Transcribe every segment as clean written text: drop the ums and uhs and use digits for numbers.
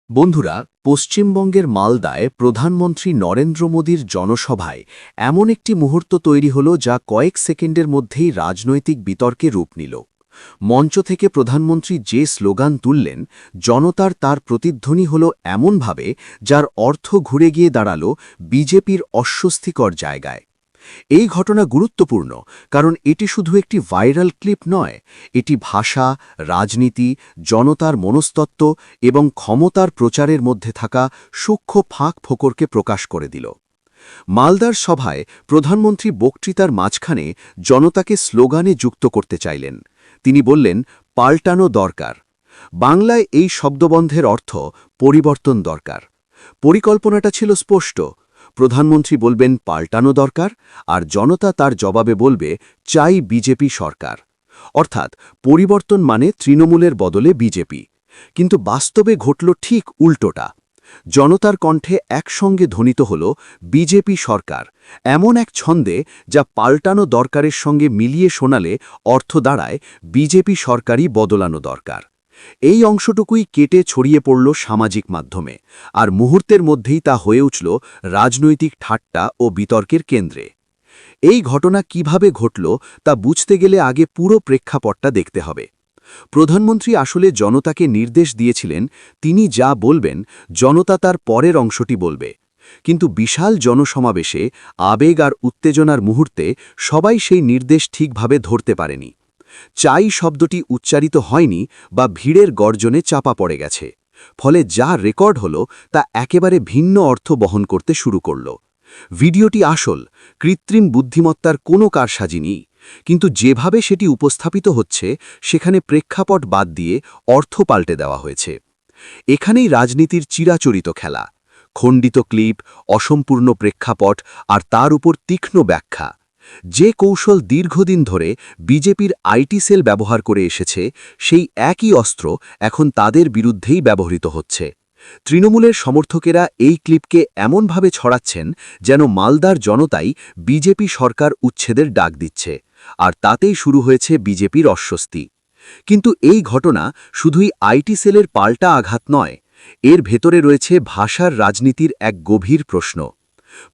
বন্ধুরা, পশ্চিমবঙ্গের মালদায় প্রধানমন্ত্রী নরেন্দ্র মোদীর জনসভায় এমন একটি মুহূর্ত তৈরি হল যা কয়েক সেকেন্ডের মধ্যেই রাজনৈতিক বিতর্কে রূপ নিল। মঞ্চ থেকে প্রধানমন্ত্রী যে স্লোগান তুললেন, জনতার তার প্রতিধ্বনি হল এমনভাবে যার অর্থ ঘুরে গিয়ে দাঁড়াল বিজেপির অস্বস্তিকর জায়গায়। এই ঘটনা গুরুত্বপূর্ণ কারণ এটি শুধু একটি ভাইরাল ক্লিপ নয়, এটি ভাষা, রাজনীতি, জনতার মনস্তত্ত্ব এবং ক্ষমতার প্রচারের মধ্যে থাকা সূক্ষ্ম ফাঁক ফোকরকে প্রকাশ করে দিল। মালদার সভায় প্রধানমন্ত্রী বক্তৃতার মাঝখানে জনতাকে স্লোগানে যুক্ত করতে চাইলেন। তিনি বললেন, পাল্টানো দরকার। বাংলায় এই শব্দবন্ধের অর্থ পরিবর্তন দরকার। পরিকল্পনাটা ছিল স্পষ্ট। প্রধানমন্ত্রী বলবেন পাল্টানো দরকার, আর জনতা তার জবাবে বলবে চাই বিজেপি সরকার। অর্থাৎ পরিবর্তন মানে তৃণমূলের বদলে বিজেপি। কিন্তু বাস্তবে ঘটল ঠিক উল্টোটা। জনতার কণ্ঠে একসঙ্গে ধ্বনিত হল বিজেপি সরকার, এমন এক ছন্দে যা পাল্টানো দরকারের সঙ্গে মিলিয়ে শোনালে অর্থ দাঁড়ায় বিজেপি সরকারই বদলানো দরকার। এই অংশটুকুই কেটে ছড়িয়ে পড়ল সামাজিক মাধ্যমে, আর মুহূর্তের মধ্যেই তা হয়ে উঠল রাজনৈতিক ঠাট্টা ও বিতর্কের কেন্দ্রে। এই ঘটনা কিভাবে ঘটল তা বুঝতে গেলে আগে পুরো প্রেক্ষাপটটা দেখতে হবে। প্রধানমন্ত্রী আসলে জনতাকে নির্দেশ দিয়েছিলেন তিনি যা বলবেন জনতা তার পরের অংশটি বলবে। কিন্তু বিশাল জনসমাবেশে আবেগ আর উত্তেজনার মুহূর্তে সবাই সেই নির্দেশ ঠিকভাবে ধরতে পারেনি। চাই শব্দটি উচ্চারিত হয়নি বা ভিড়ের গর্জনে চাপা পড়ে গেছে। ফলে যা রেকর্ড হল তা একেবারে ভিন্ন অর্থ বহন করতে শুরু করল। ভিডিওটি আসল, কৃত্রিম বুদ্ধিমত্তার কোনো কারসাজি নেই, কিন্তু যেভাবে সেটি উপস্থাপিত হচ্ছে সেখানে প্রেক্ষাপট বাদ দিয়ে অর্থ পাল্টে দেওয়া হয়েছে। এখানেই রাজনীতির চিরাচরিত খেলা, খণ্ডিত ক্লিপ, অসম্পূর্ণ প্রেক্ষাপট আর তার উপর তীক্ষ্ণ ব্যাখ্যা। যে কৌশল দীর্ঘদিন ধরে বিজেপির আইটি সেল ব্যবহার করে এসেছে, সেই একই অস্ত্র এখন তাদের বিরুদ্ধেই ব্যবহৃত হচ্ছে। তৃণমূলের সমর্থকেরা এই ক্লিপকে এমনভাবে ছড়াচ্ছেন যেন মালদার জনতাই বিজেপি সরকার উচ্ছেদের ডাক দিচ্ছে, আর তাতেই শুরু হয়েছে বিজেপির অস্বস্তি। কিন্তু এই ঘটনা শুধুই আইটি সেলের পাল্টা আঘাত নয়, এর ভেতরে রয়েছে ভাষার রাজনীতির এক গভীর প্রশ্ন।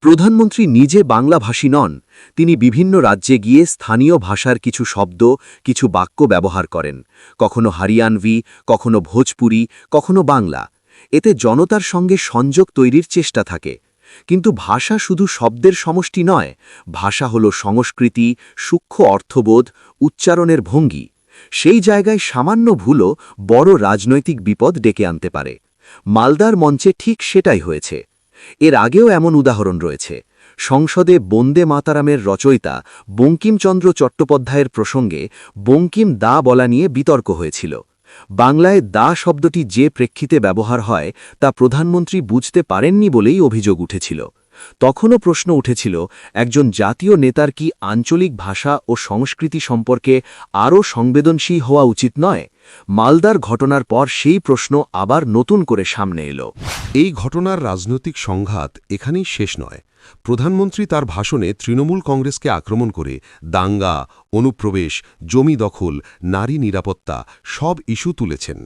প্রধানমন্ত্রী নিজে বাংলাভাষী নন, তিনি বিভিন্ন রাজ্যে গিয়ে স্থানীয় ভাষার কিছু শব্দ, কিছু বাক্য ব্যবহার করেন, কখনো হরিয়ানভি, কখনো ভোজপুরি, কখনো বাংলা। এতে জনতার সঙ্গে সংযোগ তৈরির চেষ্টা থাকে। কিন্তু ভাষা শুধু শব্দের সমষ্টি নয়, ভাষা হল সংস্কৃতি, সূক্ষ্ম অর্থবোধ, উচ্চারণের ভঙ্গি। সেই জায়গায় সামান্য ভুলও বড় রাজনৈতিক বিপদ ডেকে আনতে পারে। মালদার মঞ্চে ঠিক সেটাই হয়েছে। এর আগেও এমন উদাহরণ রয়েছে। সংসদে বন্দে মাতারামের রচয়িতা বঙ্কিমচন্দ্র চট্টোপাধ্যায়ের প্রসঙ্গে বঙ্কিম দা বলা নিয়ে বিতর্ক হয়েছিল। বাংলায় দা শব্দটি যে প্রেক্ষিতে ব্যবহার হয় তা প্রধানমন্ত্রী বুঝতে পারেননি বলেই অভিযোগ উঠেছিল। তখনও প্রশ্ন উঠেছিল, একজন জাতীয় নেতার কি আঞ্চলিক ভাষা ও সংস্কৃতি সম্পর্কে আরও সংবেদনশীল হওয়া উচিত নয়? মালদার ঘটনার পর সেই প্রশ্ন আবার নতুন করে সামনে এলো। এই ঘটনার রাজনৈতিক সংঘাত এখানেই শেষ নয়। প্রধানমন্ত্রী তার ভাষণে তৃণমূল কংগ্রেসকে আক্রমণ করে দাঙ্গা, অনুপ্রবেশ, জমি দখল, নারী নিরাপত্তা সব ইস্যু তুলেছেন।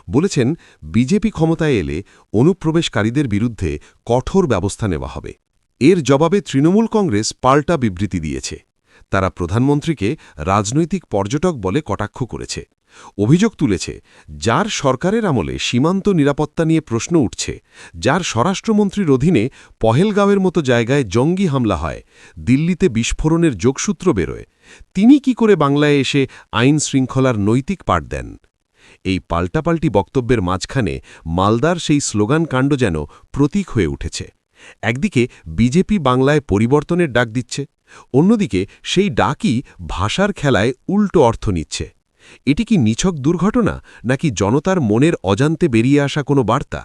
বলেছেন বিজেপি ক্ষমতায় এলে অনুপ্রবেশকারীদের বিরুদ্ধে কঠোর ব্যবস্থা নেওয়া হবে। এর জবাবে তৃণমূল কংগ্রেস পাল্টা বিবৃতি দিয়েছে। তারা প্রধানমন্ত্রীকে রাজনৈতিক পর্যটক বলে কটাক্ষ করেছে। অভিযোগ তুলেছে, যার সরকারের আমলে সীমান্ত নিরাপত্তা নিয়ে প্রশ্ন উঠছে, যার স্বরাষ্ট্রমন্ত্রীর অধীনে পহেলগাঁওয়ের মতো জায়গায় জঙ্গি হামলা হয়, দিল্লিতে বিস্ফোরণের যোগসূত্র বেরোয়, তিনি কি করে বাংলায় এসে আইন শৃঙ্খলার নৈতিক পাঠ দেন? এই পাল্টাপাল্টি বক্তব্যের মাঝখানে মালদার সেই স্লোগান কাণ্ড যেন প্রতীক হয়ে উঠেছে। একদিকে বিজেপি বাংলায় পরিবর্তনের ডাক দিচ্ছে, অন্যদিকে সেই ডাকই ভাষার খেলায় উল্টো অর্থ নিচ্ছে। এটি কি নিছক দুর্ঘটনা, নাকি জনতার মনের অজান্তে বেরিয়ে আসা কোনো বার্তা?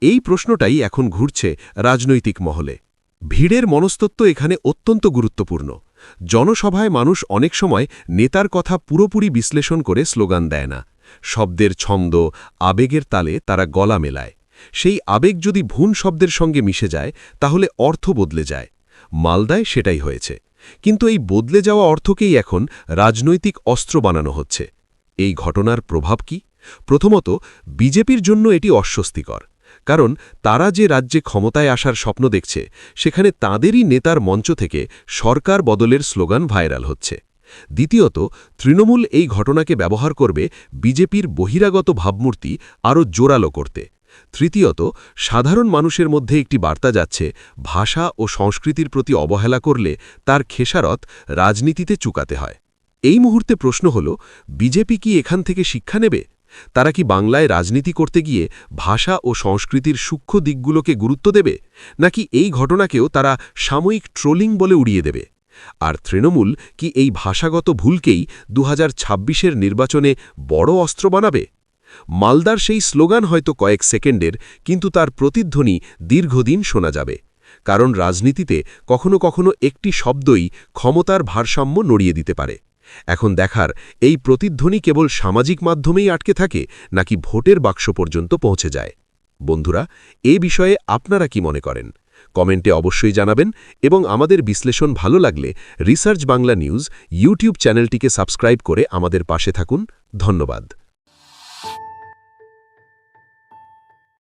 এই প্রশ্নটাই এখন ঘুরছে রাজনৈতিক মহলে। ভিড়ের মনস্তত্ত্ব এখানে অত্যন্ত গুরুত্বপূর্ণ। জনসভায় মানুষ অনেক সময় নেতার কথা পুরোপুরি বিশ্লেষণ করে স্লোগান দেয় না। শব্দের ছন্দ, আবেগের তালে তারা গলা মেলায়। সেই আবেগ যদি ভুল শব্দের সঙ্গে মিশে যায় তাহলে অর্থ বদলে যায়। মালদায় সেটাই হয়েছে। কিন্তু এই বদলে যাওয়া অর্থকেই এখন রাজনৈতিক অস্ত্র বানানো হচ্ছে। এই ঘটনার প্রভাব কি? প্রথমত, বিজেপির জন্য এটি অস্বস্তিকর। কারণ তারা যে রাজ্যে ক্ষমতায় আসার স্বপ্ন দেখছে সেখানে তাদেরই নেতার মঞ্চ থেকে সরকার বদলের স্লোগান ভাইরাল হচ্ছে। দ্বিতীয়ত, তৃণমূল এই ঘটনাকে ব্যবহার করবে বিজেপির বহিরাগত ভাবমূর্তি আরও জোরালো করতে। তৃতীয়ত, সাধারণ মানুষের মধ্যে একটি বার্তা যাচ্ছে, ভাষা ও সংস্কৃতির প্রতি অবহেলা করলে তার খেসারত রাজনীতিতে চুকাতে হয়। এই মুহূর্তে প্রশ্ন হল, বিজেপি কি এখান থেকে শিক্ষা নেবে? তারা কি বাংলায় রাজনীতি করতে গিয়ে ভাষা ও সংস্কৃতির সূক্ষ্ম দিকগুলোকে গুরুত্ব দেবে, নাকি এই ঘটনাকেও তারা সাময়িক ট্রোলিং বলে উড়িয়ে দেবে? আর তৃণমূল কি এই ভাষাগত ভুলকেই 2026-এর নির্বাচনে বড় অস্ত্র বানাবে? মালদার সেই স্লোগান হয়তো কয়েক সেকেন্ডের, কিন্তু তার প্রতিধ্বনি দীর্ঘদিন শোনা যাবে। কারণ রাজনীতিতে কখনো কখনো একটি শব্দই ক্ষমতার ভারসাম্য নড়িয়ে দিতে পারে। এখন দেখার, এই প্রতিধ্বনি কেবল সামাজিক মাধ্যমেই আটকে থাকে নাকি ভোটের বাক্স পর্যন্ত পৌঁছে যায়। বন্ধুরা, এ বিষয়ে আপনারা কি মনে করেন? কমেন্টে অবশ্যই জানাবেন এবং আমাদের বিশ্লেষণ ভালো লাগলে রিসার্চ বাংলা নিউজ ইউটিউব চ্যানেলটিকে সাবস্ক্রাইব করে আমাদের পাশে থাকুন। ধন্যবাদ।